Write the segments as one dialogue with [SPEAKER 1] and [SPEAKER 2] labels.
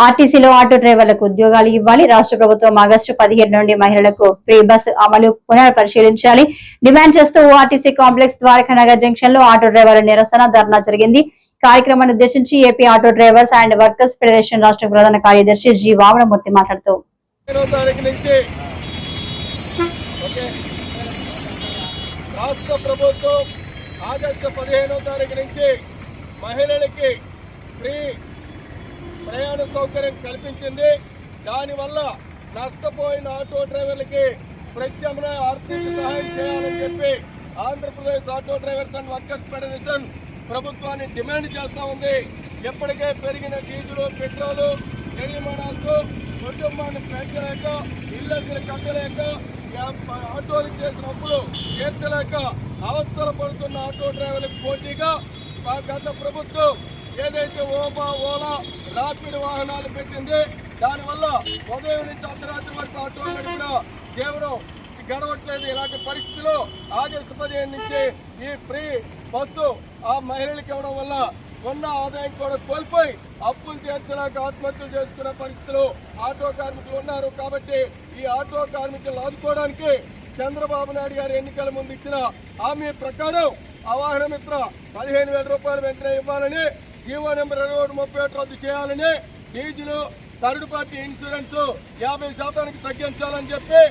[SPEAKER 1] ఆర్టీసీలో ఆటో డ్రైవర్లకు ఉద్యోగాలు ఇవ్వాలి. రాష్ట్ర ప్రభుత్వం ఆగస్టు 17 నుండి మహిళలకు ఫ్రీ బస్ అమలు పునఃపరిశీలించాలి డిమాండ్ చేస్తూ ఆర్టీసీ కాంప్లెక్స్ ద్వారకానగర్ జంక్షన్ లో ఆటో డ్రైవర్ల నిరసన ధర్నా జరిగింది. కార్యక్రమాన్ని ఉద్దేశించి AP auto drivers and workers federation రాష్ట్ర ప్రధాన కార్యదర్శి జి వామనమూర్తి మాట్లాడుతూ
[SPEAKER 2] రాష్ట్ర ప్రభుత్వం ఆగస్టు 15వ తారీఖు నుంచి మహిళలకి ఫ్రీ ప్రయాణ సౌకర్యం కల్పించింది. దానివల్ల నష్టపోయిన ఆటో డ్రైవర్లకి ప్రత్యామ్నాయ ఆర్థిక సహాయం చేయాలని చెప్పి Andhra Pradesh auto drivers and workers federation ప్రభుత్వాన్ని డిమాండ్ చేస్తూ ఉంది. ఎప్పటికే పెరిగిన డీజిల్, పెట్రోలు, జరిమానాలతో కుటుంబాన్ని పెంచలేక, ఇళ్లకు కట్టలేక, ఆటోలు చేసిన అప్పులు తీర్చలేక అవస్థలు పడుతున్న ఆటో డ్రైవర్లకు పోటీగా గత ప్రభుత్వం ఏదైతే ఓలా రాపిడ్ వాహనాలు పెట్టింది, దానివల్ల ఉదయం నుంచి అర్ధరాత్రి వరకు ఆటో నడిపిన జీవనం గడవట్లేదు. ఇలాంటి పరిస్థితుల్లో ఆగస్టు 15 నుంచి ఈ ఫ్రీ బస్సు ఆ మహిళలకు ఇవ్వడం వల్ల ఉన్న ఆదాయం కూడా కోల్పోయి అప్పులు తీర్చలేక ఆత్మహత్యలు చేసుకునే పరిస్థితులు ఆటో కార్మికులు ఉన్నారు. కాబట్టి ఈ ఆటో కార్మికులను ఆదుకోవడానికి చంద్రబాబు నాయుడు గారు ఎన్నికల ముందు ఇచ్చిన హామీ ప్రకారం వాహన మిత్ర 15,000 రూపాయలు వెంటనే ఇవ్వాలని, జీవో నెంబర్ 2131 రద్దు చేయాలని, డీజిల్ థర్డ్ పార్టీ ఇన్సూరెన్స్ 50% తగ్గించాలని చెప్పి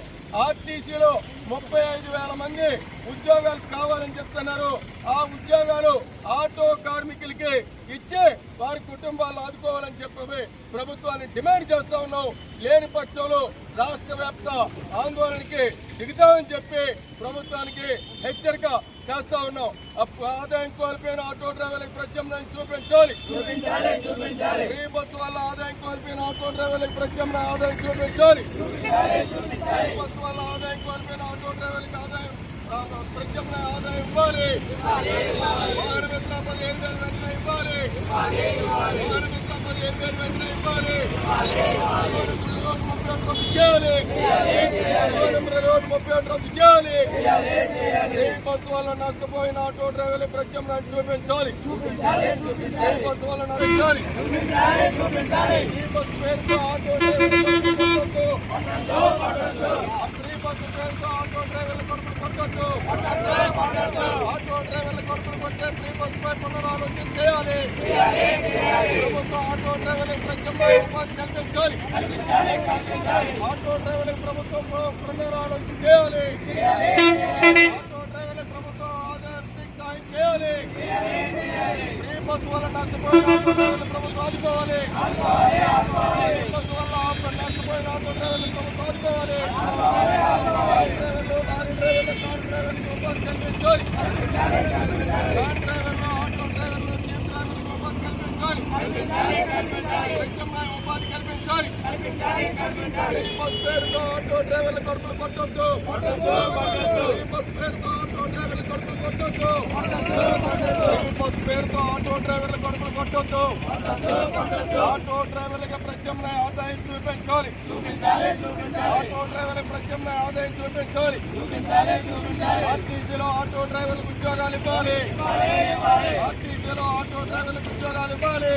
[SPEAKER 2] ఆర్టీసీలో 35,000 మంది ఉద్యోగాలు కావాలని చెప్తున్నారు. ఆ ఉద్యోగాలు ఆటో కార్మికులకి ఇచ్చి వారి కుటుంబాలు ఆదుకోవాలని చెప్పి ప్రభుత్వాన్ని డిమాండ్ చేస్తా ఉన్నాం. లేని పక్షంలో రాష్ట్ర వ్యాప్త ఆందోళనకి దిగుతామని చెప్పి ప్రభుత్వానికి హెచ్చరిక చేస్తా ఉన్నాం. ఆదాయం కోల్పోయిన ఆటో డ్రైవర్లకు ప్రత్యామ్నాయం చూపించాలి. ఫ్రీ బస్సు వల్ల ఆదాయం కోల్పోయిన ఆటో డ్రైవర్లకు ప్రత్యామ్నాయ ఆదాయం చూపించాలి. ఫ్రీ బస్సు వల్ల ఆదాయం కోల్పోయిన ఆటో డ్రైవర్లకు ఆదాయం ప్రత్యామ్నాయ ఆదాయం ఇవ్వాలి. వాహన మిత్ర 15,000 వెంటనే ఇవ్వాలి. వాహన మిత్ర 15,000 వెంటనే ఇవ్వాలి. రద్దు చేయాలి. రోడ్డు 31 రద్దు చేయాలి. ఫ్రీ బస్సు వల్ల నష్టపోయిన ఆటో డ్రైవర్లు ప్రత్యామ్నాయం చూపించాలి. ఫ్రీ బస్సు వల్ల నష్టాలి. ఫ్రీ బస్సు పేరుతో ఆటో డ్రైవర్లు ఆటో డ్రైవర్ల కొడుకులు కొట్టొద్దు. ఆటో డ్రైవర్ల కొడుకులు కొట్టే ఫ్రీ బస్సుపై పునరాలోచన చేయాలి. ప్రభుత్వం ఆటో డ్రైవర్లకు ప్రత్యామ్నాయ ఉపాధి కల్పించాలి. ఆటో డ్రైవర్లకు ప్రభుత్వం పునరాలోచన చేయాలి. ఆటో డ్రైవర్లకు ప్రభుత్వం ఆదాయానికి సాయం చేయాలి. ఫ్రీ బస్సు వల్ల నష్టపోయిన ఆటో డ్రైవర్లు ప్రభుత్వం ఆదుకోవాలి. ఫ్రీ బస్సు వల్ల నష్టపోయిన ఆటో డ్రైవర్లు ప్రభుత్వం ఆదుకోవాలి. లారీ డ్రైవర్లు ఉపాధి కల్పించాలి. లారీ డ్రైవర్లు, ఆటో డ్రైవర్లు, జీప్ డ్రైవర్లకు ఉపాధి కల్పించాలి. ప్రత్యామ్నాయ ఉపాధి కల్పించాలి. బస్ పేరుతో ఆటో డ్రైవర్ల కొడుకులు కొట్టొద్దు. బస్ పేరుతో ఆటో డ్రైవర్ల కొడుకులు కొట్టొద్దు. బస్ పేరుతో ఆటో డ్రైవర్ల కొడుకులు కొట్టొద్దు. ఆటో డ్రైవర్లకు ప్రత్యామ్నాయ ఆదాయం చూపించాలి. ఆటో డ్రైవర్లకు ప్రత్యామ్నాయ ఆదాయం చూపించాలి. ఆర్టీసీలో ఆటో డ్రైవర్లకు ఉద్యోగాలు ఇవ్వాలి. ఆర్టీసీలో ఆటో డ్రైవర్లకు ఉద్యోగాలు ఇవ్వాలి.